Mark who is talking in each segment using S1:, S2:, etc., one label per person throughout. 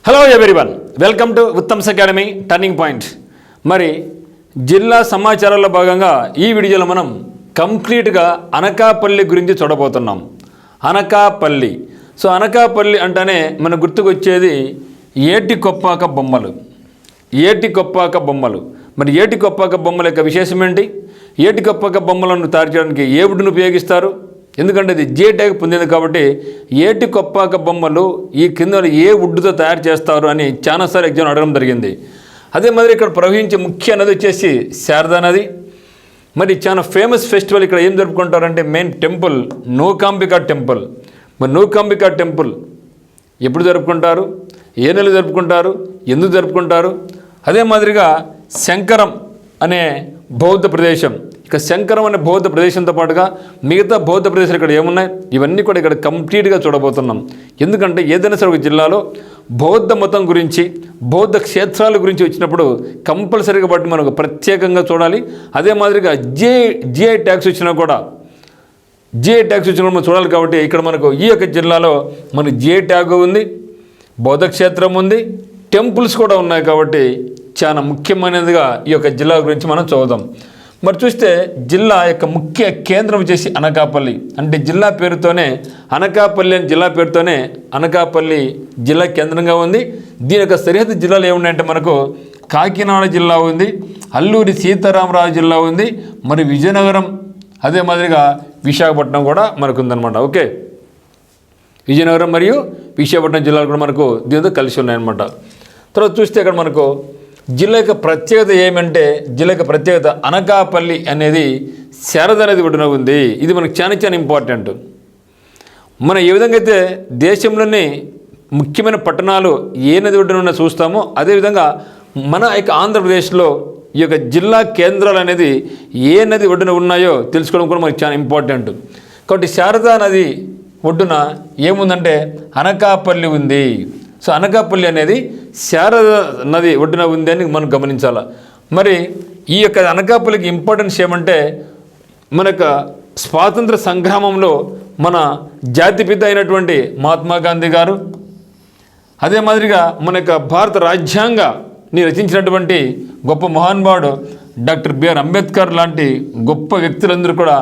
S1: Hello everyone, welcome to Uttam's academy turning point. మరి జిల్లా సమాచారాల్లో భాగంగా ఈ వీడియోలో మనం కంప్లీట్గా అనకాపల్లి గురించి చూడబోతున్నాం. అనకాపల్లి. సో అనకాపల్లి అంటేనే మనకు గుర్తుకొచ్చేది ఏటికొప్పాక బొమ్మలు. ఏటికొప్పాక బొమ్మలు. మరి ఏటికొప్పాక బొమ్మల యొక్క విశేషం ఏంటి? ఏటికొప్పాక బొమ్మలను తయారు చేయడానికి ఏ వుడ్డును ఉపయోగిస్తారు? ఎందుకంటే ఇది జే ట్యాగ్ పొందింది కాబట్టి ఏటికొప్పాక బొమ్మలు ఈ కింద ఏ వుడ్డుతో తయారు చేస్తారు అని చాలాసార్లు ఎగ్జామ్ అడగడం జరిగింది. అదే మాదిరి ఇక్కడ ప్రవహించే ముఖ్య నది వచ్చేసి శారదా నది. మరి చాలా ఫేమస్ ఫెస్టివల్ ఇక్కడ ఏం జరుపుకుంటారంటే మెయిన్ టెంపుల్ నూకాంబికా టెంపుల్. మరి నూకాంబికా టెంపుల్ ఎప్పుడు జరుపుకుంటారు, ఏ నెల జరుపుకుంటారు, ఎందుకు జరుపుకుంటారు? అదే మాదిరిగా శంకరం అనే బౌద్ధ ప్రదేశం. ఇక శంకరం అనే బౌద్ధ ప్రదేశంతో పాటుగా మిగతా బౌద్ధ ప్రదేశాలు ఇక్కడ ఏమున్నాయి, ఇవన్నీ కూడా ఇక్కడ కంప్లీట్గా చూడబోతున్నాం. ఎందుకంటే ఏదైనా సరే ఒక జిల్లాలో బౌద్ధ మతం గురించి, బౌద్ధ క్షేత్రాల గురించి వచ్చినప్పుడు కంపల్సరీగా బట్టి మనకు ప్రత్యేకంగా చూడాలి. అదే మాదిరిగా జిఐ ట్యాక్స్ వచ్చినా కూడా మనం చూడాలి. కాబట్టి ఇక్కడ మనకు ఈ యొక్క జిల్లాలో మనకు జిఐ ట్యాగ్ ఉంది, బౌద్ధ క్షేత్రం ఉంది, టెంపుల్స్ కూడా ఉన్నాయి. కాబట్టి చాలా ముఖ్యమైనదిగా ఈ యొక్క జిల్లా గురించి మనం చూద్దాం. మరి చూస్తే జిల్లా యొక్క ముఖ్య కేంద్రం వచ్చేసి అనకాపల్లి. అంటే జిల్లా పేరుతోనే అనకాపల్లి అని జిల్లా పేరుతోనే అనకాపల్లి జిల్లా కేంద్రంగా ఉంది. దీని యొక్క సరిహద్దు జిల్లాలు ఏమున్నాయంటే మనకు కాకినాడ జిల్లా ఉంది, అల్లూరి సీతారామరాజు జిల్లా ఉంది, మరి విజయనగరం, అదే మాదిరిగా విశాఖపట్నం కూడా మనకు ఉందన్నమాట. ఓకే, విజయనగరం మరియు విశాఖపట్నం జిల్లాలు కూడా మనకు దీనితో కలిసి ఉన్నాయన్నమాట. తర్వాత చూస్తే ఇక్కడ మనకు జిల్లా యొక్క ప్రత్యేకత ఏమంటే, జిల్లా యొక్క ప్రత్యేకత అనకాపల్లి అనేది శారదా నది ఒడ్డున ఉంది. ఇది మనకు చాలా ఇంపార్టెంట్. మనం ఏ విధంగా అయితే దేశంలోని ముఖ్యమైన పట్టణాలు ఏ నది ఒడ్డున చూస్తామో అదేవిధంగా మన యొక్క ఆంధ్రప్రదేశ్లో ఈ యొక్క జిల్లా కేంద్రాలు అనేది ఏ నది ఒడ్డున ఉన్నాయో తెలుసుకోవడం కూడా మనకు చాలా ఇంపార్టెంట్. కాబట్టి శారదా నది ఒడ్డున ఏముందంటే అనకాపల్లి ఉంది. సో అనకాపల్లి అనేది శారదా నది ఒడ్డున ఉంది అని మనం గమనించాలి. మరి ఈ యొక్క అనకాపల్లికి ఇంపార్టెన్స్ ఏమంటే, మన యొక్క స్వాతంత్ర సంగ్రామంలో మన జాతిపిత అయినటువంటి మహాత్మా గాంధీ గారు, అదే మాదిరిగా మన యొక్క భారత రాజ్యాంగాన్ని రచించినటువంటి గొప్ప మహానుభావుడు డాక్టర్ బిఆర్ అంబేద్కర్ లాంటి గొప్ప వ్యక్తులందరూ కూడా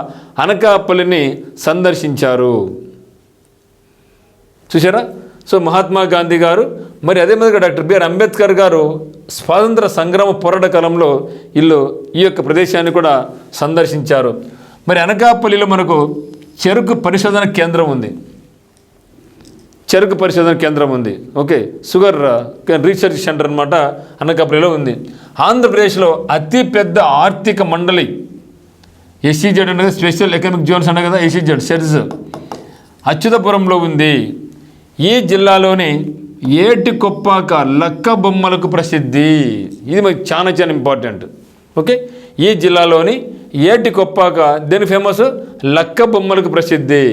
S1: అనకాపల్లిని సందర్శించారు. చూసారా? సో మహాత్మా గాంధీ గారు, మరి అదే మాదిరిగా డాక్టర్ బిఆర్ అంబేద్కర్ గారు స్వాతంత్ర సంగ్రామ పోరాట కాలంలో వీళ్ళు ఈ యొక్క ప్రదేశాన్ని కూడా సందర్శించారు. మరి అనకాపల్లిలో మనకు చెరుకు పరిశోధన కేంద్రం ఉంది. చెరుకు పరిశోధన కేంద్రం ఉంది. ఓకే, షుగర్ రీసెర్చ్ సెంటర్ అనమాట అనకాపల్లిలో ఉంది. ఆంధ్రప్రదేశ్లో అతిపెద్ద ఆర్థిక మండలి ఎస్సీజెడ్ అనేది స్పెషల్ ఎకనామిక్ జోన్స్ అనే కదా, ఎస్సీజెడ్ సెర్జ్ అచ్యుతపురంలో ఉంది. ఈ జిల్లాలోని ఏటికొప్పాక లక్క బొమ్మలకు ప్రసిద్ధి. ఇది మనకి చాలా ఇంపార్టెంట్. ఓకే, ఈ జిల్లాలోని ఏటికొప్పాక దేని ఫేమస్? లక్క బొమ్మలకు ప్రసిద్ధి.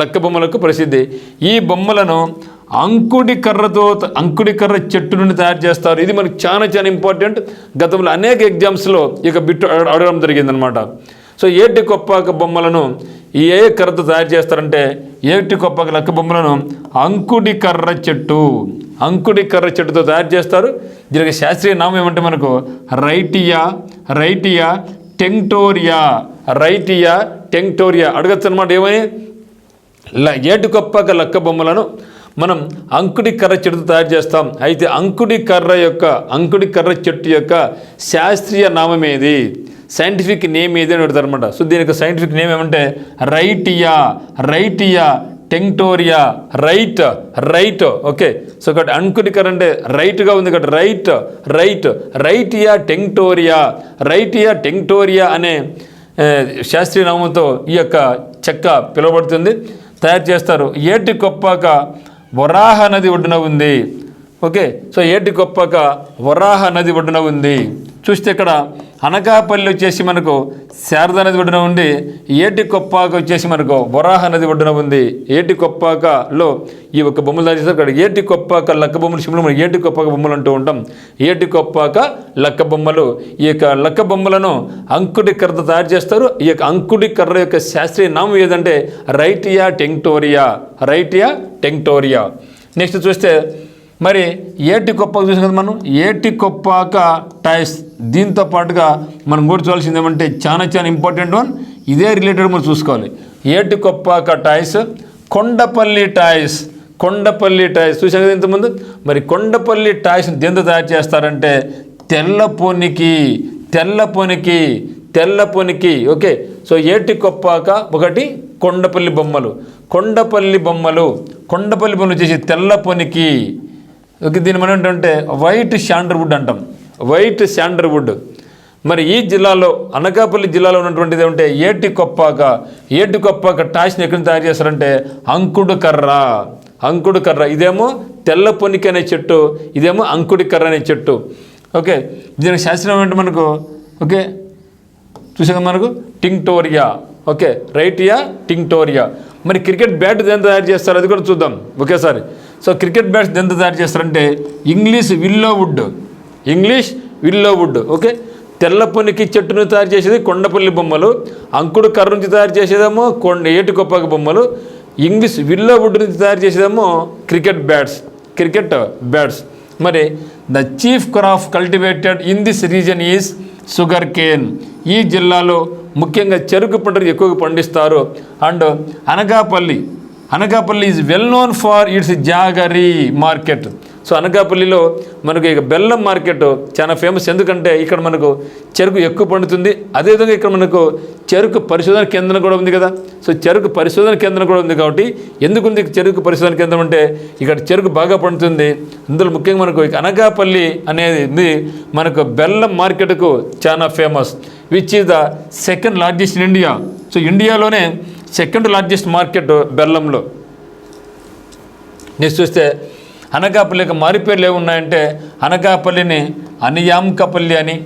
S1: లక్క బొమ్మలకు ప్రసిద్ధి. ఈ బొమ్మలను అంకుడి కర్ర చెట్టు నుండి తయారు చేస్తారు. ఇది మనకి చాలా ఇంపార్టెంట్. గతంలో అనేక ఎగ్జామ్స్లో ఇక బిట్టు అడగడం జరిగిందనమాట. సో ఏటికొప్పాక బొమ్మలను ఏ కర్రతో తయారు చేస్తారంటే, ఏటికొప్పాక లక్క బొమ్మలను అంకుడి కర్ర చెట్టుతో తయారు చేస్తారు. దీనికి శాస్త్రీయ నామం ఏమంటే మనకు రైటియా టెంక్టోరియా అడగచ్చు అనమాట. ఏమని? ఏటికొప్పాక లక్క బొమ్మలను మనం అంకుడి కర్ర చెట్టుతో తయారు చేస్తాం. అయితే అంకుడి కర్ర చెట్టు యొక్క శాస్త్రీయ నామం ఏది, సైంటిఫిక్ నేమ్ ఏది అని అడుగుతారు అనమాట. సో దీని యొక్క సైంటిఫిక్ నేమ్ ఏమంటే రైటియా టెంక్టోరియా రైట్. ఓకే, సో కాబట్టి అంకుడి కర్ర అంటే రైట్గా ఉంది కాబట్టి రైటియా టెంక్టోరియా అనే శాస్త్రీయ నామంతో ఈ యొక్క చెక్క పిలువబడుతుంది, తయారు చేస్తారు. ఏటికొప్పాక వరాహ నది ఒడ్డున ఉంది. ఓకే, సో ఏటికొప్పాక వరాహ నది ఒడ్డున ఉంది. చూస్తే ఇక్కడ అనకాపల్లి వచ్చేసి మనకు శారదా నది ఒడ్డున ఉండి, ఏటికొప్పాక వచ్చేసి మనకు వరాహ నది ఒడ్డున ఉంది. ఏటికొప్పాకలో ఈ ఒక బొమ్మలు తయారు చేస్తారు. ఇక్కడ ఏటికొప్పాక లక్క బొమ్మలు శివులు మనం ఏటికొప్పాక బొమ్మలు అంటూ ఉంటాం. ఏటికొప్పాక లక్క బొమ్మలు. ఈ యొక్క లక్క బొమ్మలను అంకుడి కర్రతో తయారు చేస్తారు. ఈ యొక్క అంకుడి కర్ర యొక్క శాస్త్రీయ నామం ఏదంటే రైటియా టెంక్టోరియా. నెక్స్ట్ చూస్తే మరి ఏటికొప్పాక చూసాం కదా మనం, ఏటికొప్పాక టైల్స్. దీంతో పాటుగా మనం కూడా చూడాల్సింది ఏమంటే చాలా ఇంపార్టెంట్ వన్, ఇదే రిలేటెడ్ మనం చూసుకోవాలి. Etikoppaka tiles, Kondapalli tiles. Kondapalli tiles చూసాం కదా ఇంతకుముందు. మరి కొండపల్లి టైల్స్ దేంతో తయారు చేస్తారంటే తెల్లపొనికి. ఓకే, సో ఏటికొప్పాక ఒకటి, కొండపల్లి బొమ్మలు వచ్చేసి తెల్లపొనికి. ఓకే, దీన్ని మనం ఏంటంటే వైట్ శాండర్వుడ్ అంటాం, వైట్ శాండర్వుడ్. మరి ఈ జిల్లాలో, అనకాపల్లి జిల్లాలో ఉన్నటువంటిది ఏమంటే ఏటికొప్పాక టాయ్స్ని ఎక్కడ తయారు చేస్తారంటే అంకుడు కర్ర. ఇదేమో తెల్లపొనికి అనే చెట్టు, ఇదేమో అంకుడి కర్ర అనే చెట్టు. ఓకే, దీనికి శాస్త్రం ఏంటంటే మనకు, ఓకే చూసాక మనకు టింక్టోరియా. ఓకే, రైటియా టింక్టోరియా. మరి క్రికెట్ బ్యాట్ దేంతో తయారు చేస్తారు అది కూడా చూద్దాం ఒకేసారి. సో క్రికెట్ బ్యాట్స్ దేంతో తయారు చేస్తారంటే ఇంగ్లీష్ విల్లోవుడ్. ఓకే, తెల్లపొనికి చెట్టును తయారు చేసేది కొండపల్లి బొమ్మలు, అంకుడు కర్ర నుంచి తయారు చేసేదేమో ఏటికొప్పాక బొమ్మలు, ఇంగ్లీష్ విల్లోవుడ్ నుంచి తయారు చేసేదేమో క్రికెట్ బ్యాట్స్. మరి the chief crop cultivated in this reason is sugar cane. ఈ జిల్లాలో ముఖ్యంగా చెరుకు పంటను ఎక్కువగా పండిస్తారు. And Anakapalli is well known for it's jaggery market. So అనకాపల్లిలో మనకు ఇక బెల్లం మార్కెట్ చాలా ఫేమస్. ఎందుకంటే ఇక్కడ మనకు చెరుకు ఎక్కువ పండుతుంది. అదేవిధంగా ఇక్కడ మనకు చెరుకు పరిశోధన కేంద్రం కూడా ఉంది కదా. సో చెరుకు పరిశోధన కేంద్రం కూడా ఉంది కాబట్టి, ఎందుకు ఉంది చెరుకు పరిశోధన కేంద్రం అంటే ఇక్కడ చెరుకు బాగా పండుతుంది. అందులో ముఖ్యంగా మనకు అనకాపల్లి అనేది మనకు బెల్లం మార్కెట్కు చాలా famous, which is the second largest in India. So ఇండియాలోనే సెకండ్ లార్జెస్ట్ మార్కెట్ బెల్లంలో. నెక్స్ట్ చూస్తే అనకాపల్లి యొక్క మారిపేర్లు ఏమున్నాయంటే అనకాపల్లిని అనియాంకపల్లి అని,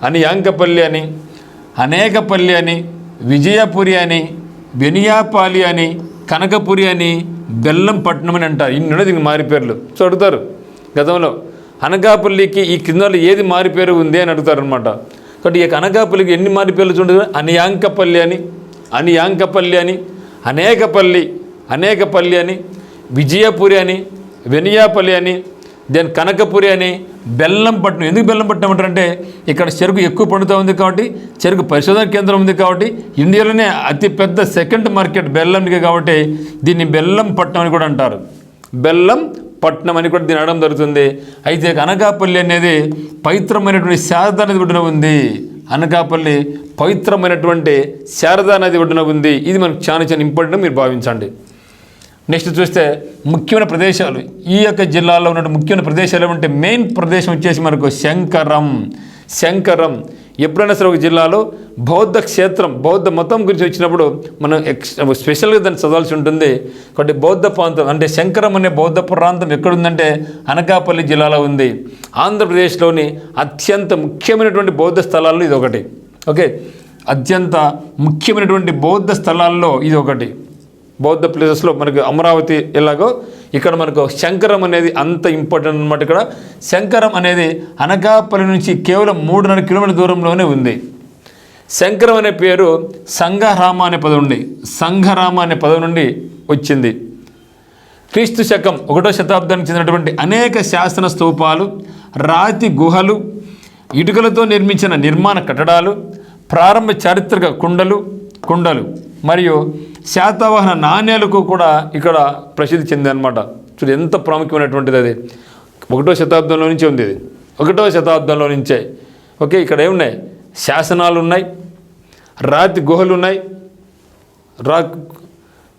S1: అనేకపల్లి అని, విజయపురి అని, బెనియాపాలి అని, కనకపురి అని, బెల్లంపట్నం అని అంటారు. ఇన్ని దీనికి మారిపేర్లు. సో అడుగుతారు గతంలో అనకాపల్లికి ఈ కిందలో ఏది మారిపేరు ఉంది అని అడుగుతారు అనమాట. కాబట్టి ఈ అనకాపల్లికి ఎన్ని మారిపేర్లు చూడదు. అనియాంకపల్లి అని, అనేకపల్లి అని, విజయపురి అని, వెనియాపల్లి అని, దెన్ కనకపురి అని, బెల్లంపట్నం. ఎందుకు బెల్లంపట్నం అంటారంటే ఇక్కడ చెరుకు ఎక్కువ పండుతూ ఉంది కాబట్టి, చెరుకు పరిశోధన కేంద్రం ఉంది కాబట్టి, ఇండియాలోనే అతిపెద్ద సెకండ్ మార్కెట్ బెల్లంకి కాబట్టి దీన్ని బెల్లంపట్నం అని కూడా అంటారు. బెల్లంపట్నం అని కూడా దీన్ని అనడం జరుగుతుంది. అయితే అనకాపల్లి అనేది పవిత్రమైనటువంటి శారదా నది ఒడ్డున ఉంది. అనకాపల్లి పవిత్రమైనటువంటి శారదా నది ఒడ్డున ఉంది. ఇది మనకు చాలా ఇంపార్టెంట్ మీరు భావించండి. నెక్స్ట్ చూస్తే ముఖ్యమైన ప్రదేశాలు, ఈ యొక్క జిల్లాలో ఉన్న ముఖ్యమైన ప్రదేశాలు ఏమంటే మెయిన్ ప్రదేశం వచ్చేసి మనకు శంకరం. ఎప్పుడైనా సరే ఒక జిల్లాలో బౌద్ధ క్షేత్రం, బౌద్ధ మతం గురించి వచ్చినప్పుడు మనం స్పెషల్గా దాన్ని చదవాల్సి ఉంటుంది. కాబట్టి బౌద్ధ ప్రాంతం అంటే శంకరం అనే బౌద్ధ ప్రాంతం ఎక్కడుందంటే అనకాపల్లి జిల్లాలో ఉంది. ఆంధ్రప్రదేశ్లోని అత్యంత ముఖ్యమైనటువంటి బౌద్ధ స్థలాల్లో ఇది ఒకటి. ఓకే, అత్యంత ముఖ్యమైనటువంటి బౌద్ధ స్థలాల్లో ఇది ఒకటి. బౌద్ధ ప్లేసెస్లో మనకు అమరావతి ఎలాగో ఇక్కడ మనకు శంకరం అనేది అంత ఇంపార్టెంట్ అనమాట. ఇక్కడ శంకరం అనేది అనకాపల్లి నుంచి కేవలం 3.5 కిలోమీటర్ల దూరంలోనే ఉంది. శంకరం అనే పేరు సంఘరామ అనే పదం నుండి వచ్చింది. క్రీస్తు శకం 1వ శతాబ్దానికి చెందినటువంటి అనేక శాసన స్తూపాలు, రాతి గుహలు, ఇటుకలతో నిర్మించిన నిర్మాణ కట్టడాలు, ప్రారంభ చారిత్రక కుండలు మరియు శాతవాహన నాణ్యాలకు కూడా ఇక్కడ ప్రసిద్ధి చెందనమాట. చూడు ఎంత ప్రాముఖ్యమైనటువంటిది అది. 1వ శతాబ్దంలో నుంచే ఉంది ఇది. 1వ శతాబ్దంలో నుంచే. ఓకే, ఇక్కడ ఏమున్నాయి? శాసనాలు ఉన్నాయి, రాతి గుహలు ఉన్నాయి,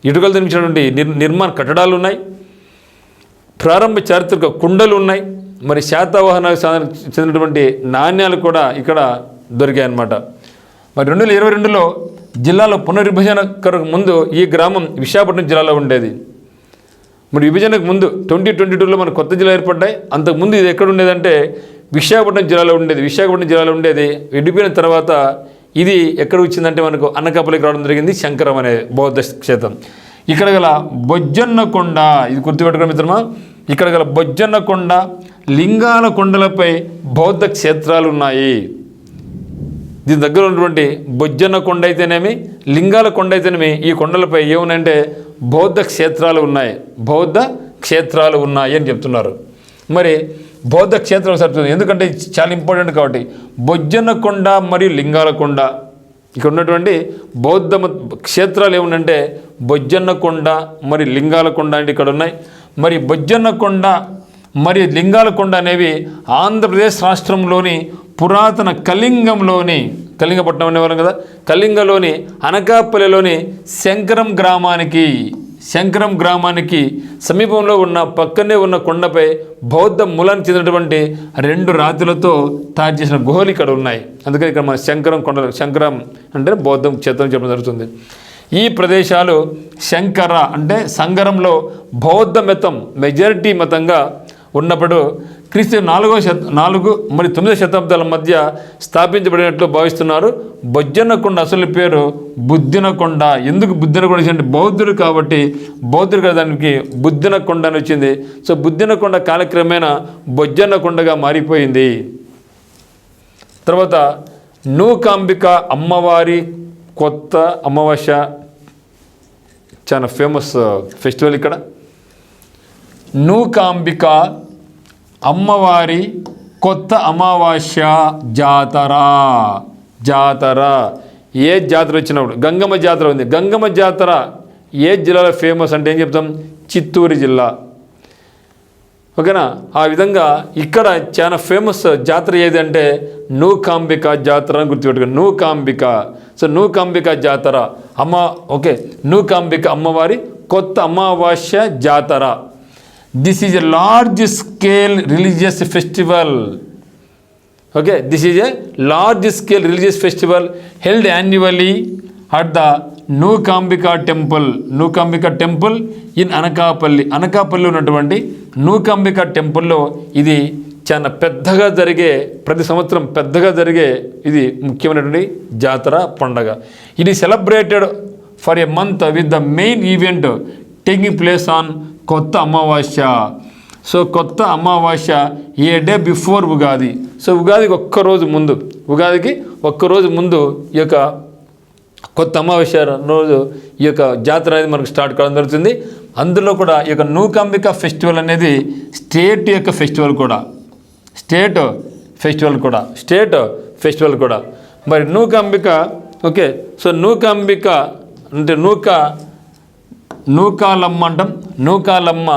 S1: ఇటుకలు నిర్మించినటువంటి నిర్మాణ కట్టడాలు ఉన్నాయి, ప్రారంభ చారిత్రక కుండలు ఉన్నాయి, మరి శాతవాహన చెందినటువంటి నాణ్యాలు కూడా ఇక్కడ దొరికాయి అన్నమాట. మరి 2022లో జిల్లాలో పునర్విభజన ముందు ఈ గ్రామం విశాఖపట్నం జిల్లాలో ఉండేది. మరి విభజనకు ముందు 2022లో మన కొత్త జిల్లా ఏర్పడ్డాయి. అంతకుముందు ఇది ఎక్కడ ఉండేదంటే విశాఖపట్నం జిల్లాలో ఉండేది. విడిపోయిన తర్వాత ఇది ఎక్కడ వచ్చిందంటే మనకు అనకాపల్లికి రావడం జరిగింది. శంకరం అనే బౌద్ధ క్షేత్రం. ఇక్కడ గల బొజ్జన్నకొండ, ఇది గుర్తుపెట్టుకున్న మిత్రమా, ఇక్కడ గల బొజ్జన్నకొండ, లింగాల కొండలపై బౌద్ధ క్షేత్రాలు ఉన్నాయి. దీని దగ్గర ఉన్నటువంటి బొజ్జన్న కొండ అయితేనేమి, లింగాల కొండ అయితేనేమి, ఈ కొండలపై ఏమున్నాయంటే బౌద్ధ క్షేత్రాలు ఉన్నాయి అని చెప్తున్నారు. మరి బౌద్ధ క్షేత్రం సరిపోతుంది, ఎందుకంటే చాలా ఇంపార్టెంట్ కాబట్టి. బొజ్జన్నకొండ మరియు లింగాలకొండ, ఇక్కడ ఉన్నటువంటి బౌద్ధ క్షేత్రాలు ఏముందంటే బొజ్జన్నకొండ మరి లింగాలకొండ అంటే ఇక్కడ ఉన్నాయి. మరి బొజ్జన్నకొండ మరియు లింగాలకొండ అనేవి ఆంధ్రప్రదేశ్ రాష్ట్రంలోని పురాతన కళింగపట్నం అనేవాళ్ళం కదా, కళింగలోని అనకాపల్లిలోని శంకరం గ్రామానికి సమీపంలో ఉన్న పక్కనే ఉన్న కొండపై బౌద్ధ మూలానికి చెందినటువంటి 2 రాతులతో తయారు చేసిన గుహలు ఇక్కడ ఉన్నాయి. అందుకని ఇక్కడ మన శంకరం అంటే బౌద్ధం క్షేత్రం చెప్పడం జరుగుతుంది. ఈ ప్రదేశాలు శంకర అంటే సంగరంలో బౌద్ధ మతం మెజారిటీ మతంగా ఉన్నప్పుడు క్రీస్తు 4 మరియు 9 శతాబ్దాల మధ్య స్థాపించబడినట్లు భావిస్తున్నారు. బొజ్జన్నకొండ అసలు పేరు బుద్ధినకొండ. ఎందుకు బుద్ధినకొండ అంటే బౌద్ధుడు కాబట్టి బౌద్ధుడు దానికి బుద్ధినకొండ అని వచ్చింది. సో బుద్ధినకొండ కాలక్రమేణా బొజ్జన్నకొండగా మారిపోయింది. తర్వాత నూకాంబిక అమ్మవారి కొత్త అమావాస్య చాలా ఫేమస్ ఫెస్టివల్ ఇక్కడ. నూకాంబిక అమ్మవారి కొత్త అమావాస్య జాతర. ఏ జాతర వచ్చినప్పుడు గంగమ్మ జాతర ఉంది. గంగమ్మ జాతర ఏ జిల్లాలో ఫేమస్ అంటే ఏం చెప్తాం? చిత్తూరు జిల్లా. ఓకేనా? ఆ విధంగా ఇక్కడ చాలా ఫేమస్ జాతర ఏదంటే నూకాంబిక జాతర అని గుర్తుపెట్టుకోండి. నూకాంబిక. సో నూకాంబిక జాతర నూకాంబిక అమ్మవారి కొత్త అమావాస్య జాతర. This is a large scale religious festival. This is a large scale religious festival held annually at the Nukambika temple in Anakapalli ఉన్నటువంటి నూకాంబిక టెంపుల్లో ఇది చాలా పెద్దగా జరిగే, ప్రతి సంవత్సరం పెద్దగా జరిగే ఇది ముఖ్యమైనటువంటి జాతర పండగ. ఇది celebrated for a month with the main event taking place on కొత్త అమావాస్య. సో కొత్త అమావాస్య ఏ డే బిఫోర్ ఉగాది. సో ఉగాదికి ఒక్కరోజు ముందు ఈ యొక్క కొత్త అమావాస్య రోజు ఈ యొక్క జాతర అనేది మనకు స్టార్ట్ కావడం జరుగుతుంది. అందులో కూడా ఈ యొక్క నూకాంబిక ఫెస్టివల్ అనేది స్టేట్ ఫెస్టివల్ కూడా. మరి నూకాంబిక సో నూకాంబిక అంటే నూకాలమ్మ అంటాం. Nookalamma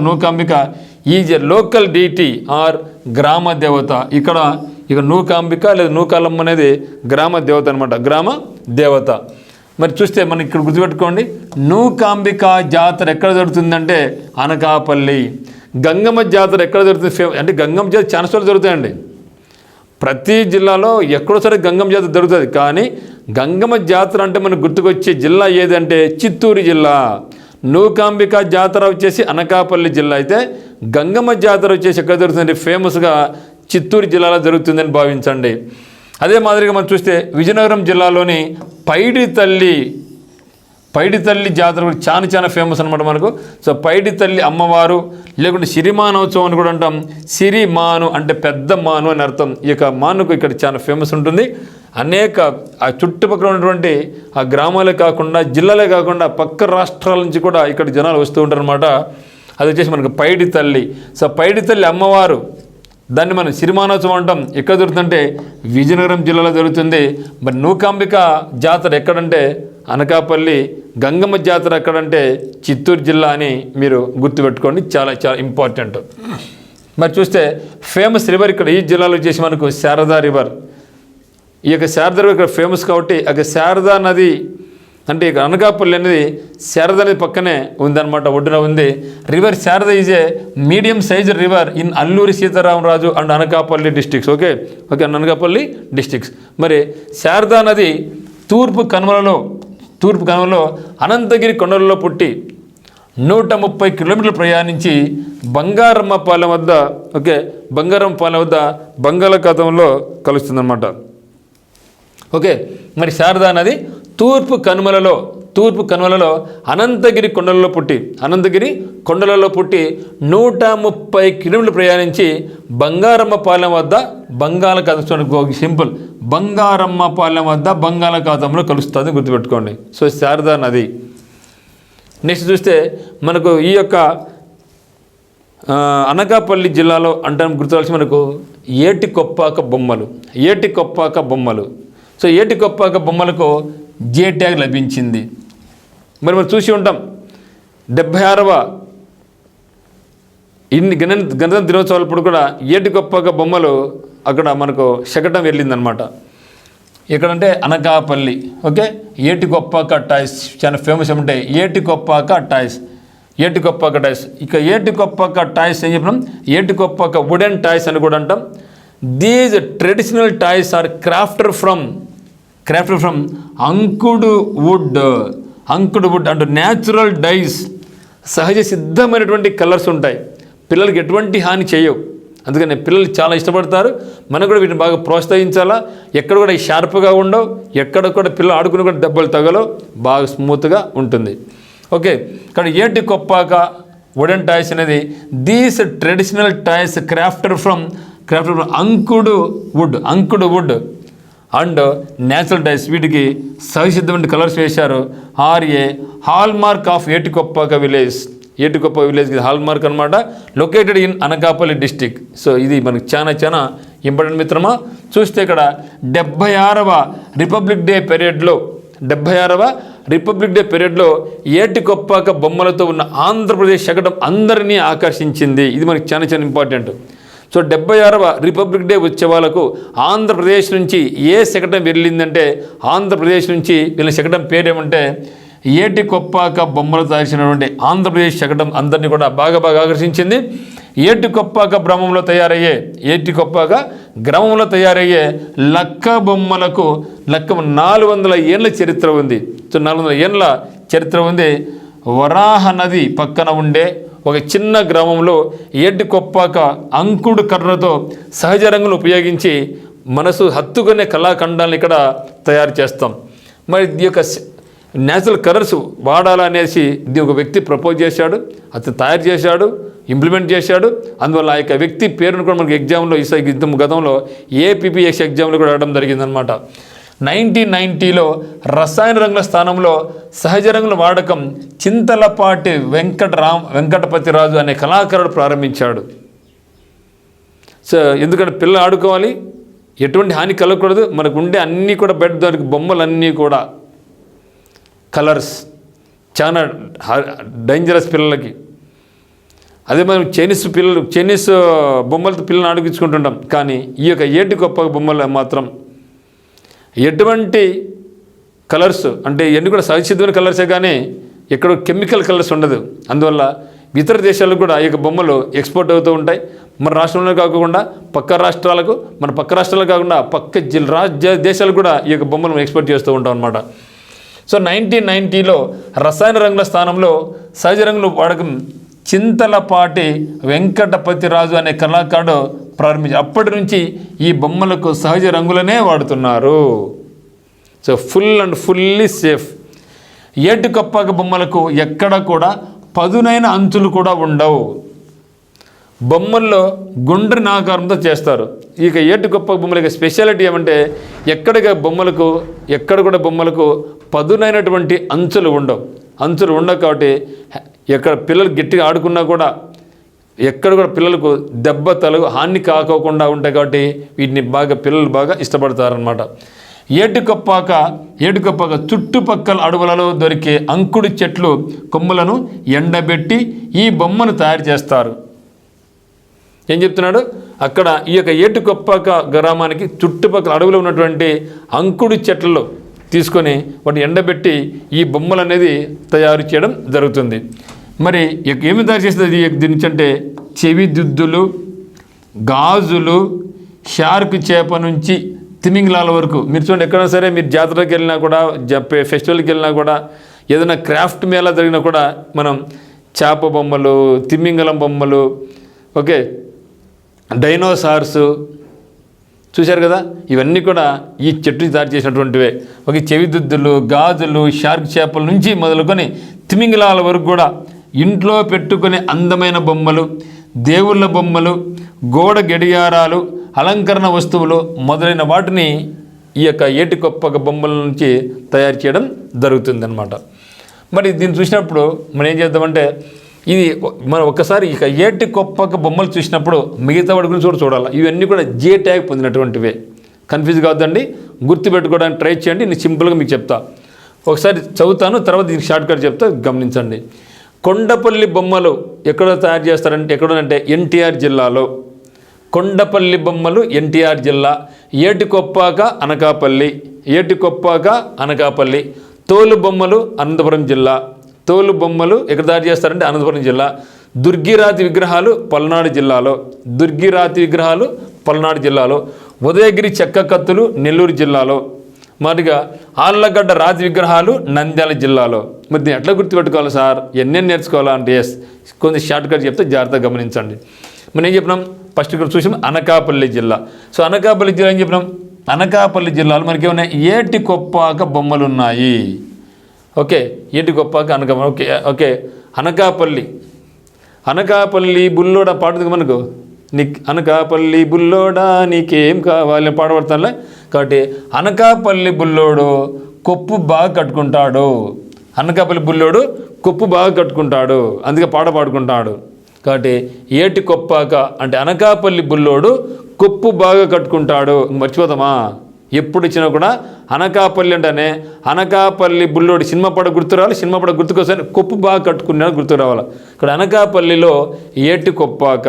S1: Nookambika is a local deity or గ్రామ దేవత. ఇక నూకాంబిక లేదా నూకాలమ్మ అనేది గ్రామ దేవత అనమాట, గ్రామ దేవత. మరి చూస్తే మనం ఇక్కడ గుర్తుపెట్టుకోండి, నూకాంబిక జాతర ఎక్కడ జరుగుతుందంటే అనకాపల్లి. గంగమ్మ జాతర ఎక్కడ జరుగుతుంది అంటే గంగమ్మ జాతర చాలా చోట్ల జరుగుతాయండి. ప్రతి జిల్లాలో ఎక్కడో సరే గంగమ్మ జాతర జరుగుతుంది. కానీ గంగమ్మ జాతర అంటే మనకు గుర్తుకొచ్చే జిల్లా ఏదంటే చిత్తూరు జిల్లా. నూకాంబిక జాతర వచ్చేసి అనకాపల్లి జిల్లా అయితే గంగమ్మ జాతర వచ్చేసి ఎక్కడ జరుగుతుందంటే ఫేమస్గా చిత్తూరు జిల్లాలో జరుగుతుందని భావించండి. అదే మాదిరిగా మనం చూస్తే విజయనగరం జిల్లాలోని పైడి తల్లి జాతర కూడా చాలా ఫేమస్ అనమాట మనకు. సో పైడి తల్లి అమ్మవారు లేకుంటే సిరిమానోత్సవం అని కూడా అంటాం. సిరిమాను అంటే పెద్ద మాను అని అర్థం. ఈ యొక్క మానుకు ఇక్కడ చాలా ఫేమస్ ఉంటుంది. అనేక ఆ చుట్టుపక్కల ఉన్నటువంటి ఆ గ్రామాలే కాకుండా జిల్లాలే కాకుండా పక్క రాష్ట్రాల నుంచి కూడా ఇక్కడ జనాలు వస్తూ ఉంటారు అనమాట. అది వచ్చేసి మనకు పైడి తల్లి. సో పైడి తల్లి అమ్మవారు దాన్ని మనం సిరిమానోత్సవం అంటాం. ఎక్కడ జరుగుతుందంటే విజయనగరం జిల్లాలో జరుగుతుంది. మరి నూకాంబిక జాతర ఎక్కడంటే అనకాపల్లి, గంగమ్మ జాతర ఎక్కడంటే చిత్తూరు జిల్లా అని మీరు గుర్తుపెట్టుకోండి, చాలా ఇంపార్టెంట్. మరి చూస్తే ఫేమస్ రివర్ ఇక్కడ ఈ జిల్లాలో వచ్చేసి మనకు శారదా రివర్. ఈ యొక్క శారదా రివర్ ఇక్కడ ఫేమస్ కాబట్టి అక్కడ శారదా నది అంటే ఇక అనకాపల్లి అనేది శారదా నది పక్కనే ఉందన్నమాట, ఒడ్డున ఉంది. River Sharada is a medium size river in Alluri Sitaramaraju and Anakapalli districts. Okay Anakapalli districts. మరి శారదా నది తూర్పు కనుమలలో అనంతగిరి కొండలలో పుట్టి 130 కిలోమీటర్లు ప్రయాణించి బంగారమ్మపాలెం వద్ద బంగాళాఖాతంలో కలుస్తుందన్నమాట. మరి శారదా నది తూర్పు కనుమలలో అనంతగిరి కొండలలో పుట్టి 130 కిలోమీటర్లు ప్రయాణించి బంగారమ్మపాలెం వద్ద సింపుల్ బంగారమ్మపాలెం వద్ద బంగాళాఖాతంలో కలుస్తుంది, గుర్తుపెట్టుకోండి. సో శారదా నది. నెక్స్ట్ చూస్తే మనకు ఈ యొక్క అనకాపల్లి జిల్లాలో అంటే గుర్తువలసి మనకు ఏటికొప్పాక బొమ్మలు. సో ఏటికొప్పాక బొమ్మలకు జే ట్యాగ్ లభించింది. మరి మనం చూసి ఉంటాం 76వ గణతంత్ర దినోత్సవాలప్పుడు కూడా ఏటికొప్పాక బొమ్మలు అక్కడ మనకు శకటం వెళ్ళిందనమాట. ఎక్కడంటే అనకాపల్లి. ఓకే, ఏటికొప్పాక టాయ్స్ చాలా ఫేమస్ ఏమంటే ఏటికొప్పాక టాయ్స్. ఇక ఏటికొప్పాక టాయ్స్ ఏం చెప్పినాం, ఏటికొప్పాక వుడెన్ టాయ్స్ అని కూడా అంటాం. These traditional toys are crafted from అంకుడు వుడ్ అండ్ న్యాచురల్ డైస్. సహజ సిద్ధమైనటువంటి కలర్స్ ఉంటాయి, పిల్లలకి ఎటువంటి హాని చేయవు. అందుకని పిల్లలు చాలా ఇష్టపడతారు. మనం కూడా వీటిని బాగా ప్రోత్సహించాలా. ఎక్కడ కూడా షార్ప్గా ఉండవు, ఎక్కడ కూడా పిల్లలు ఆడుకుని కూడా దెబ్బలు తగలవు, బాగా స్మూత్గా ఉంటుంది. ఓకే, ఇక్కడ ఏటికొప్పాక వుడెన్ టాయ్స్ అనేది these traditional toys crafted from అంకుడు వుడ్ అండ్ న్యాచురల్ డైస్. వీటికి సహసిద్ధమైన కలర్స్ వేశారు. Hallmark of Etikoppaka village hallmark అనమాట, located in Anakapalli district. So ఇది మనకు చాలా ఇంపార్టెంట్ మిత్రమా. చూస్తే ఇక్కడ 76వ రిపబ్లిక్ డే పీరియడ్లో ఏటికొప్పాక బొమ్మలతో ఉన్న ఆంధ్రప్రదేశ్ శకటం అందరినీ ఆకర్షించింది. ఇది మనకు చాలా ఇంపార్టెంట్. సో 76వ రిపబ్లిక్ డే ఉత్సవాలకు ఆంధ్రప్రదేశ్ నుంచి ఏ శకటం వెళ్ళిందంటే, ఆంధ్రప్రదేశ్ నుంచి వీళ్ళ శకటం పేరేమంటే ఏటికొప్పాక బొమ్మలు తయారు ఆంధ్రప్రదేశ్ శకటం అందరినీ కూడా బాగా ఆకర్షించింది. ఏటికొప్పాక గ్రామంలో తయారయ్యే లక్క బొమ్మలకు 400 ఏళ్ళ చరిత్ర ఉంది. సో 400 ఏళ్ళ చరిత్ర ఉంది. వరాహ నది పక్కన ఉండే ఒక చిన్న గ్రామంలో ఏటికొప్పాక అంకుడు కర్రతో సహజ రంగులు ఉపయోగించి మనసు హత్తుకునే కళాఖండాలను ఇక్కడ తయారు చేస్తాం. మరి ఈ యొక్క న్యాచురల్ కలర్స్ వాడాలనేసి ఇది ఒక వ్యక్తి ప్రపోజ్ చేశాడు, అతను తయారు చేశాడు, ఇంప్లిమెంట్ చేశాడు. అందువల్ల ఆ యొక్క వ్యక్తి పేరును కూడా మనకి ఎగ్జామ్లో గతంలో ఏపీపీఎస్ ఎగ్జామ్లో కూడా అడగడం జరిగిందనమాట. 1990లో రసాయన రంగుల స్థానంలో సహజ రంగుల వాడకం చింతలపాటి వెంకటపతిరాజు అనే కళాకారుడు ప్రారంభించాడు. సో ఎందుకంటే పిల్లలు ఆడుకోవాలి, ఎటువంటి హాని కలగకూడదు, మనకు ఉండే అన్నీ కూడా బెడ్ దానికి బొమ్మలన్నీ కూడా కలర్స్ చాలా డేంజరస్ పిల్లలకి. అదే మనం చైనీస్ బొమ్మలతో పిల్లల్ని ఆడిపించుకుంటుంటాం. కానీ ఈ యొక్క ఏటికొప్పాక బొమ్మలు మాత్రం ఎటువంటి కలర్స్ అంటే ఇవన్నీ కూడా సహజసిద్ధమైన కలర్సే, కానీ ఎక్కడ కెమికల్ కలర్స్ ఉండదు. అందువల్ల ఇతర దేశాలకు కూడా ఈ యొక్క బొమ్మలు ఎక్స్పోర్ట్ అవుతూ ఉంటాయి. మన రాష్ట్రంలో కాకుండా పక్క రాష్ట్రాలకు కాకుండా పక్క దేశాలకు కూడా ఈ యొక్క బొమ్మలను ఎక్స్పోర్ట్ చేస్తూ ఉంటాం అన్నమాట. సో 1990లో రసాయన రంగుల స్థానంలో సహజ రంగుల వాడకం చింతలపాటి వెంకటపతిరాజు అనే కళాకారుడు ప్రారంభించారు. అప్పటి నుంచి ఈ బొమ్మలకు సహజ రంగులనే వాడుతున్నారు. So fully safe. ఏటికొప్పాక బొమ్మలకు ఎక్కడ కూడా పదునైన అంచులు కూడా ఉండవు. బొమ్మల్లో గుండ్రని ఆకారంతో చేస్తారు. ఇక ఏటికొప్పాక బొమ్మల యొక్క స్పెషాలిటీ ఏమంటే ఎక్కడ కూడా బొమ్మలకు పదునైనటువంటి అంచులు ఉండవు కాబట్టి ఎక్కడ పిల్లలు గట్టిగా ఆడుకున్నా కూడా ఎక్కడ కూడా పిల్లలకు దెబ్బ హాని కాకోకుండా ఉంటాయి. కాబట్టి వీటిని పిల్లలు బాగా ఇష్టపడతారనమాట. ఏటికొప్పాక చుట్టుపక్కల అడవులలో దొరికే అంకుడు చెట్లు కొమ్మలను ఎండబెట్టి ఈ బొమ్మను తయారు చేస్తారు. ఏం చెప్తున్నాడు అక్కడ, ఈ యొక్క ఏటికొప్పాక గ్రామానికి చుట్టుపక్కల అడవిలో ఉన్నటువంటి అంకుడు చెట్లలో తీసుకొని వాటిని ఎండబెట్టి ఈ బొమ్మలు అనేది తయారు చేయడం జరుగుతుంది. మరి ఏమి తయారు చేస్తుంది దీని నుంచి అంటే చెవిదిద్దులు, గాజులు, షార్క్ చేప నుంచి తిమింగలాల వరకు. మీరు చూడండి, ఎక్కడైనా సరే మీరు జాతరకి వెళ్ళినా కూడా, ఫెస్టివల్కి వెళ్ళినా కూడా, ఏదైనా క్రాఫ్ట్ మేళా జరిగినా కూడా మనం చేప బొమ్మలు, తిమింగలం బొమ్మలు, ఓకే, డైనోసార్స్ చూశారు కదా. ఇవన్నీ కూడా ఈ చెట్టు తయారు చేసినటువంటివే. ఒక చెవిదుద్దులు, గాజులు, షార్క్ చేపల నుంచి మొదలుకొని తిమింగలాల వరకు కూడా ఇంట్లో పెట్టుకునే అందమైన బొమ్మలు, దేవుళ్ళ బొమ్మలు, గోడ గడియారాలు, అలంకరణ వస్తువులు మొదలైన వాటిని ఈ యొక్క ఏటికొప్పాక బొమ్మల నుంచి తయారు చేయడం జరుగుతుందన్నమాట. మరి దీన్ని చూసినప్పుడు మనం ఏం చేద్దామంటే ఇది మనం ఒక్కసారి ఇక ఏటి కొప్పక బొమ్మలు చూసినప్పుడు మిగతా వాడి గురించి కూడా చూడాలి. ఇవన్నీ కూడా జే ట్యాగ్ పొందినటువంటివే. కన్ఫ్యూజ్ కావద్దండి, గుర్తుపెట్టుకోవడానికి ట్రై చేయండి. నేను సింపుల్గా మీకు చెప్తా, ఒకసారి చదువుతాను, తర్వాత దీనికి షార్ట్ కట్ చెప్తా, గమనించండి. కొండపల్లి బొమ్మలు ఎక్కడ తయారు చేస్తారంటే ఎక్కడంటే ఎన్టీఆర్ జిల్లాలో. కొండపల్లి బొమ్మలు ఎన్టీఆర్ జిల్లా. ఏటికొప్పాక అనకాపల్లి, ఏటికొప్పాక అనకాపల్లి. తోలు బొమ్మలు అనంతపురం జిల్లా. తోలు బొమ్మలు ఎక్కడ తయారు చేస్తారంటే అనంతపురం జిల్లా. దుర్గిరాతి విగ్రహాలు పల్నాడు జిల్లాలో. దుర్గిరాతి విగ్రహాలు పల్నాడు జిల్లాలో. ఉదయగిరి చెక్క కత్తులు నెల్లూరు జిల్లాలో. మరిగా ఆళ్ళగడ్డ రాతి విగ్రహాలు నంద్యాల జిల్లాలో. మరి దీన్ని ఎట్లా గుర్తుపెట్టుకోవాలి సార్, ఎన్నెన్ని నేర్చుకోవాలా అంటే ఎస్ కొంచెం షార్ట్ కట్ చెప్తే జాగ్రత్తగా గమనించండి. మనం ఏం చెప్పినాం, ఫస్ట్ ఇక్కడ చూసాం అనకాపల్లి జిల్లా. సో అనకాపల్లి జిల్లా ఏం చెప్పినాం, అనకాపల్లి జిల్లాలో మనకి ఏమన్నా ఏటికొప్పాక బొమ్మలు ఉన్నాయి. Okay, Etikoppaka Anakapalli. Okay okay Anakapalli. Anakapalli బుల్లోడా పాడుతుంది మనకు, అనకాపల్లి బుల్లోడా నీకేం కావాలి పాడబడతానులే. కాబట్టి అనకాపల్లి బుల్లోడు కొప్పు బాగా కట్టుకుంటాడు. అనకాపల్లి బుల్లోడు కొప్పు బాగా కట్టుకుంటాడు, అందుకే పాడుకుంటాడు. కాబట్టి ఏటి కొప్పాక అంటే అనకాపల్లి బుల్లోడు కొప్పు బాగా కట్టుకుంటాడు. మర్చిపోతామా, ఎప్పుడు ఇచ్చినా కూడా అనకాపల్లి అంటేనే అనకాపల్లి బుల్లోడు సినిమా పడ గుర్తు రావాలి, సినిమా పడ గుర్తుకొస్తే కొప్పు బాగా కట్టుకున్నాడు గుర్తు రావాలి. ఇక్కడ అనకాపల్లిలో ఏటికొప్పాక.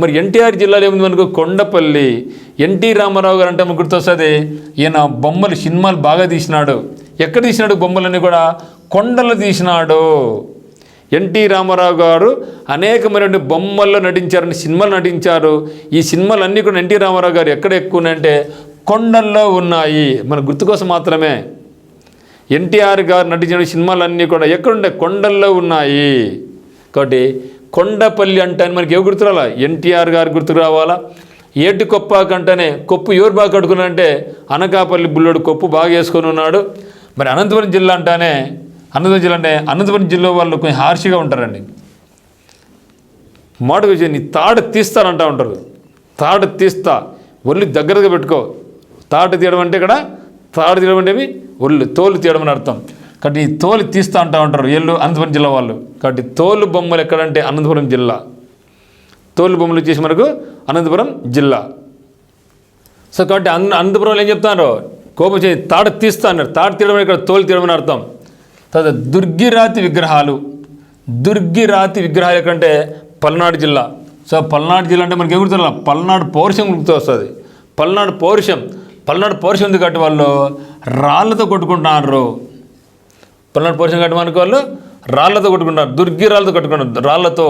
S1: మరి ఎన్టీఆర్ జిల్లాలో ఏముంది మనకు, కొండపల్లి. ఎన్టీ రామారావు గారు అంటే మనకు గుర్తొస్తుంది, ఈయన బొమ్మలు సినిమాలు బాగా తీసినాడు. ఎక్కడ తీసినాడు బొమ్మలన్నీ కూడా, కొండలు తీసినాడు. ఎన్టీ రామారావు గారు అనేకమైన బొమ్మల్లో నటించారని సినిమాలు నటించారు. ఈ సినిమాలన్నీ కూడా ఎన్టీ రామారావు గారు ఎక్కడ ఎక్కువ ఉన్నాయంటే కొండల్లో ఉన్నాయి. మన గుర్తు కోసం మాత్రమే ఎన్టీఆర్ గారు నటించిన సినిమాలన్నీ కూడా ఎక్కడుంటాయి, కొండల్లో ఉన్నాయి. కాబట్టి కొండపల్లి అంటే మనకి ఏమి గుర్తు రావాలా, ఎన్టీఆర్ గారు గుర్తుకు రావాలా. ఏటికొప్పాక అంటేనే కొప్పు ఎవరు బాగా కట్టుకున్నారంటే అనకాపల్లి బుల్లోడు కొప్పు బాగా వేసుకొని ఉన్నాడు. మరి అనంతపురం జిల్లా అంటేనే అనంతపురం జిల్లా వాళ్ళు కొంచెం హార్ష్గా ఉంటారండి. మాటకు వచ్చి నీ తాడు తీస్తారంటూ ఉంటారు. తాడు తీస్తా, ఒళ్ళు దగ్గరగా పెట్టుకో. తాడు తీయడం అంటే ఇక్కడ తాడు తీయడం అంటే ఒళ్ళు తోలు తీయడం అని అర్థం. కాబట్టి తోలు తీస్తా అంటూ ఉంటారు వీళ్ళు అనంతపురం జిల్లా వాళ్ళు. కాబట్టి తోలు బొమ్మలు ఎక్కడంటే అనంతపురం జిల్లా. తోలు బొమ్మలు చేసి మనకు అనంతపురం జిల్లా. సో కాబట్టి అనంతపురంలో ఏం చెప్తారు, కోపం చేసి తాడు తీస్తా అన్నారు. తాడు తీయడం ఇక్కడ తోలు తీయడం అని అర్థం. తర్వాత దుర్గిరాతి విగ్రహాలు. దుర్గిరాతి విగ్రహాలు ఎక్కడంటే పల్నాడు జిల్లా. సో పల్నాడు జిల్లా అంటే మనకి ఏం గుర్తురా, పల్నాడు పౌరుషం గుర్తు వస్తుంది. పల్నాడు పౌరుషం ఉంది కాబట్టి వాళ్ళు రాళ్ళతో కొట్టుకుంటున్నారు. పల్నాడు పౌరుషం కాబట్టి మనకు వాళ్ళు రాళ్ళతో కొట్టుకుంటారు, దుర్గిరాలతో కొట్టుకుంటారు. రాళ్ళతో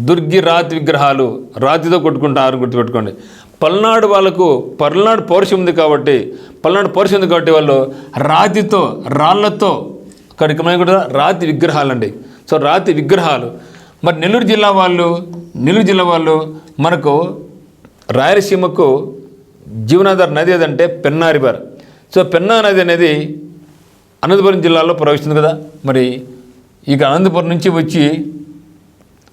S1: దుర్గి రాతి విగ్రహాలు రాతితో కొట్టుకుంటారు, గుర్తుపెట్టుకోండి. పల్నాడు వాళ్ళకు పల్నాడు పౌరుషం ఉంది కాబట్టి వాళ్ళు రాతితో రాళ్ళతో అక్కడికి మనకి కూడా రాతి విగ్రహాలు అండి. సో రాతి విగ్రహాలు. మరి నెల్లూరు జిల్లా వాళ్ళు మనకు రాయలసీమకు జీవనాధార నది ఏదంటే పెన్నా రివర్. సో పెన్నా నది అనేది అనంతపురం జిల్లాలో ప్రవహిస్తుంది కదా. మరి ఇక అనంతపురం నుంచి వచ్చి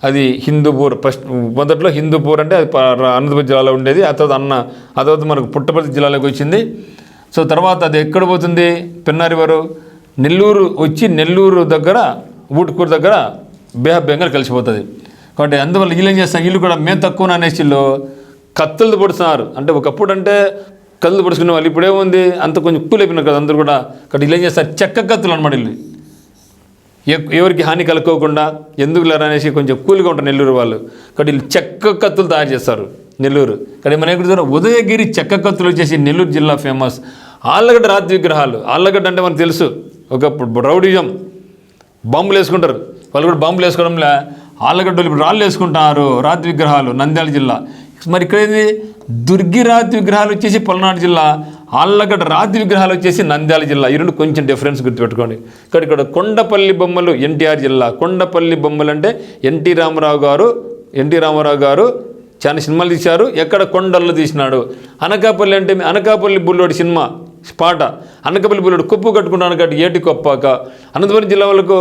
S1: అది హిందూపూర్, ఫస్ట్ మొదట్లో హిందూపూర్ అంటే అది అనంతపురం జిల్లాలో ఉండేది. ఆ తర్వాత మనకు పుట్టపర్తి జిల్లాలోకి వచ్చింది. సో తర్వాత అది ఎక్కడ పోతుంది, పెన్నా రివరు నెల్లూరు వచ్చి నెల్లూరు దగ్గర ఊటుకూరు దగ్గర బే ఆఫ్ బెంగాల్ కలిసిపోతుంది. కాబట్టి అందువల్ల వీళ్ళు ఏం చేస్తారు, వీళ్ళు కూడా మేము తక్కువ అనేసి వీళ్ళు కత్తులతో పొడుస్తున్నారు. అంటే ఒకప్పుడు అంటే కత్తులు పొడుచుకునే వాళ్ళు, ఇప్పుడేముంది అంత కొంచెం కూల్ అయిపోయినారు కదా అందరూ కూడా. కాబట్టి వీళ్ళు ఏం చేస్తారు, చెక్క కత్తులు అనమాట. వీళ్ళు ఎవరికి హాని కలుక్కోకుండా ఎందుకు లేరు అనేసి కొంచెం కూల్గా ఉంటారు నెల్లూరు వాళ్ళు. కాబట్టి వీళ్ళు చెక్క కత్తులు తయారు చేస్తారు నెల్లూరు. కానీ మన ఎక్కడ ఉదయగిరి చెక్క కత్తులు వచ్చేసి నెల్లూరు జిల్లా ఫేమస్. ఆళ్ళగడ్డ రాతి విగ్రహాలు. ఆళ్ళగడ్డ అంటే మనకు తెలుసు, ఒకప్పుడు రౌడిజం, బాంబులు వేసుకుంటారు. వాళ్ళు కూడా బాంబులు వేసుకోవడంలో ఆళ్ళగడ్డలు ఇప్పుడు రాళ్ళు వేసుకుంటారు. రాతి విగ్రహాలు నంద్యాల జిల్లా. మరి ఇక్కడ ఏంది, దుర్గి రాతి విగ్రహాలు వచ్చేసి పల్నాడు జిల్లా, ఆళ్ళగడ్డ రాతి విగ్రహాలు వచ్చేసి నంద్యాల జిల్లా. ఈ రెండు కొంచెం డిఫరెన్స్ గుర్తుపెట్టుకోండి. ఇక్కడ కొండపల్లి బొమ్మలు ఎన్టీఆర్ జిల్లా. కొండపల్లి బొమ్మలు అంటే ఎన్టీ రామారావు గారు చాలా సినిమాలు తీశారు. ఎక్కడ కొండల్లో తీసినాడు. అనకాపల్లి అంటే అనకాపల్లి బుల్లోడి సినిమా పాట. అనకాపల్లి బుల్లోడు కొప్పు కట్టుకుంటాను కాబట్టి ఏటికొప్పాక. అనంతపురం జిల్లా వాళ్ళకు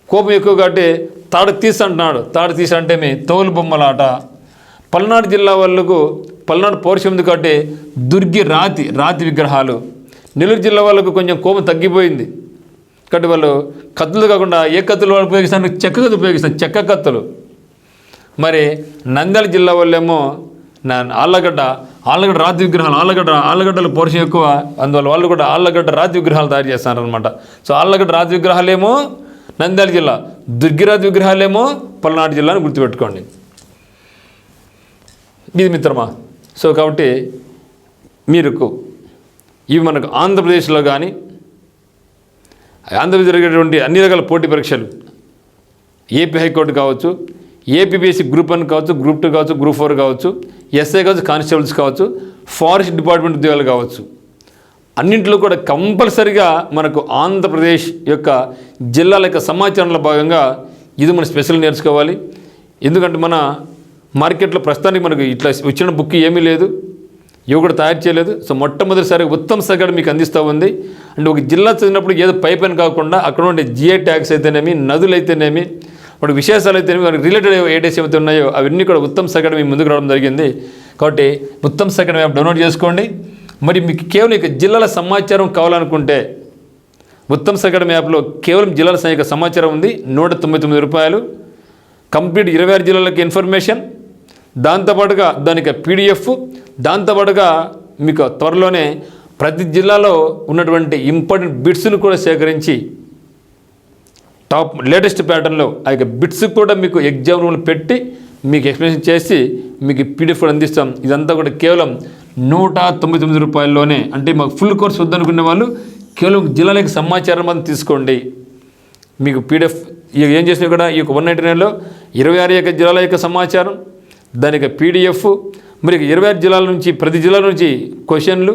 S1: కోపం ఎక్కువ కాబట్టి తాడు తీసి అంటున్నాడు. తాడు తీసి అంటే మీ తోలు బొమ్మలాట. పల్నాడు జిల్లా వాళ్ళకు పల్నాడు పౌరుషం ఉంది కాబట్టి దుర్గి రాతి విగ్రహాలు. నెల్లూరు జిల్లా వాళ్ళకు కొంచెం కోపం తగ్గిపోయింది కాబట్టి వాళ్ళు కత్తులు కాకుండా ఏ కత్తులు వాళ్ళు ఉపయోగిస్తారు, చెక్క కత్తులు ఉపయోగిస్తారు, చెక్క కత్తులు. మరి నంద్యాల జిల్లా వాళ్ళేమో ఆళ్ళగడ్డ రాతి విగ్రహాలు, ఆళ్ళగడ్డలో పోర్షన్ ఎక్కువ, అందువల్ల వాళ్ళు కూడా ఆళ్ళగడ్డ రాతి విగ్రహాలు తయారు చేస్తారనమాట. సో ఆళ్ళగడ్డ రాతి విగ్రహాలేమో నంద్యాల జిల్లా, దుర్గిరాతి విగ్రహాలేమో పల్నాడు జిల్లాని గుర్తుపెట్టుకోండి. ఇది మిత్రమా. సో కాబట్టి ఇవి మనకు ఆంధ్రప్రదేశ్లో కానీ ఆంధ్రప్రదేశ్ జరిగేటువంటి అన్ని రకాల పోటీ పరీక్షలు, ఏపీ హైకోర్టు కావచ్చు, ఏపీపీఎస్సీ గ్రూప్ 1 కావచ్చు, గ్రూప్ 2 కావచ్చు, గ్రూప్ 4 కావచ్చు, ఎస్ఐ కావచ్చు, కానిస్టేబుల్స్ కావచ్చు, ఫారెస్ట్ డిపార్ట్మెంట్ ఉద్యోగాలు కావచ్చు, అన్నింటిలో కూడా కంపల్సరిగా మనకు ఆంధ్రప్రదేశ్ యొక్క జిల్లాల యొక్క సమాచారంలో భాగంగా ఇది మనం స్పెషల్ నేర్చుకోవాలి. ఎందుకంటే మన మార్కెట్లో ప్రస్తుతానికి మనకు ఇట్లా వచ్చిన బుక్ ఏమీ లేదు, ఇవి కూడా తయారు చేయలేదు. సో మొట్టమొదటిసారి ఉత్తమ సగటు మీకు అందిస్తూ ఉంది. అంటే ఒక జిల్లా చదివినప్పుడు ఏదో పైపైన కాకుండా అక్కడ ఉండే జిఐ ట్యాగ్స్ అయితేనేమి, నదులు అయితేనేమి, వాటి విశేషాలు అయితేనేమి, వారికి రిలేటెడ్ ఏడేస్ ఏమైతే ఉన్నాయో అవన్నీ కూడా ఉత్తమ సగటు మీ ముందుకు రావడం జరిగింది. కాబట్టి ఉత్తమ సగటు యాప్ డౌన్లోడ్ చేసుకోండి. మరి మీకు కేవలం ఇక జిల్లాల సమాచారం కావాలనుకుంటే ఉత్తమ సగటు యాప్లో కేవలం జిల్లాల యొక్క సమాచారం ఉంది, 199 రూపాయలు. కంప్లీట్ 26 జిల్లాలకు ఇన్ఫర్మేషన్, దాంతోపాటుగా దానికి పీడిఎఫ్, దాంతోపాటుగా మీకు త్వరలోనే ప్రతి జిల్లాలో ఉన్నటువంటి ఇంపార్టెంట్ బిట్స్ను కూడా సేకరించి టాప్ లేటెస్ట్ ప్యాటర్న్లో ఆ యొక్క బిట్స్ కూడా మీకు ఎగ్జామ్ రూమ్లో పెట్టి మీకు ఎక్స్ప్లెనేషన్ చేసి మీకు పీడిఎఫ్ కూడా అందిస్తాం. ఇదంతా కూడా కేవలం 199 రూపాయల్లోనే. అంటే మాకు ఫుల్ కోర్స్ వద్దనుకునే వాళ్ళు కేవలం జిల్లాలకు సమాచారం మాత్రం తీసుకోండి. మీకు పీడిఎఫ్ ఏం చేసినా కూడా ఈ యొక్క 199లో 26 యొక్క జిల్లాల యొక్క సమాచారం, దానికి పీడిఎఫ్, మరి 26 జిల్లాల నుంచి ప్రతి జిల్లా నుంచి క్వశ్చన్లు,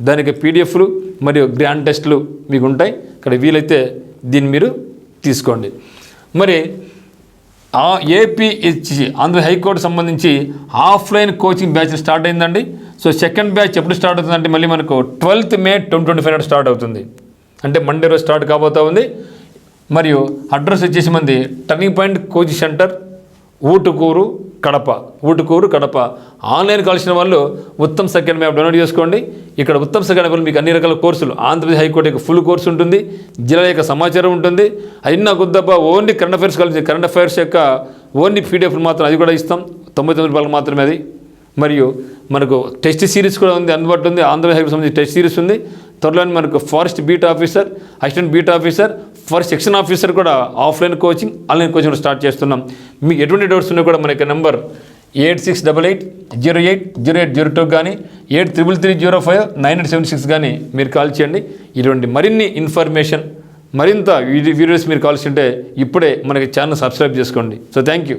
S1: దానికి పీడిఎఫ్లు మరియు గ్రాండ్ టెస్ట్లు మీకు ఉంటాయి. ఇక్కడ వీలైతే దీన్ని మీరు తీసుకోండి. మరి ఏపీహెచ్సి ఆంధ్ర హైకోర్టు సంబంధించి ఆఫ్లైన్ కోచింగ్ బ్యాచ్ స్టార్ట్ అయిందండి. సో సెకండ్ బ్యాచ్ ఎప్పుడు స్టార్ట్ అవుతుందంటే మళ్ళీ మనకు 12th May 2025 స్టార్ట్ అవుతుంది. అంటే మండే రోజు స్టార్ట్ కాబోతూ ఉంది. మరియు అడ్రస్ వచ్చేసి మంది turning point coaching centre, Utukuru Kadapa. Online కావాల్సిన వాళ్ళు ఉత్తమ్ సెకండ్ యాప్ డౌన్లోడ్ చేసుకోండి. ఇక్కడ ఉత్తమ్ సెకండ్ యాప్లో మీకు అన్ని రకాల కోర్సులు, ఆంధ్రప్రదేశ్ హైకోర్టు యొక్క ఫుల్ కోర్సు ఉంటుంది, జిల్లా యొక్క సమాచారం ఉంటుంది. అది నాకు వద్దబ్బా ఓన్లీ కరెంట్ అఫైర్స్ యొక్క ఓన్లీ పీడిఎఫ్లు మాత్రం అది కూడా ఇస్తాం, 99 రూపాయలు మాత్రమే అది. మరియు మనకు టెస్ట్ సిరీస్ కూడా ఉంది, అందుబాటులో ఉంది. ఆంధ్రప్రదేశ్ హైకోర్టు సంబంధించి టెస్ట్ సిరీస్ ఉంది. త్వరలోనే మనకు forest beat officer, assistant beat officer, forest section officer కూడా ఆఫ్లైన్ కోచింగ్, ఆన్లైన్ కోచింగ్ కూడా స్టార్ట్ చేస్తున్నాం. మీకు ఎటువంటి డౌట్స్ ఉన్నా కూడా మన యొక్క నెంబర్ 8688080802 కానీ 8333059876 కానీ మీరు కాల్ చేయండి. ఇటువంటి మరిన్ని ఇన్ఫర్మేషన్, మరింత వీడియోస్ మీరు కావాల్సి ఉంటే ఇప్పుడే మనకి ఛానల్ సబ్స్క్రైబ్ చేసుకోండి. So thank you.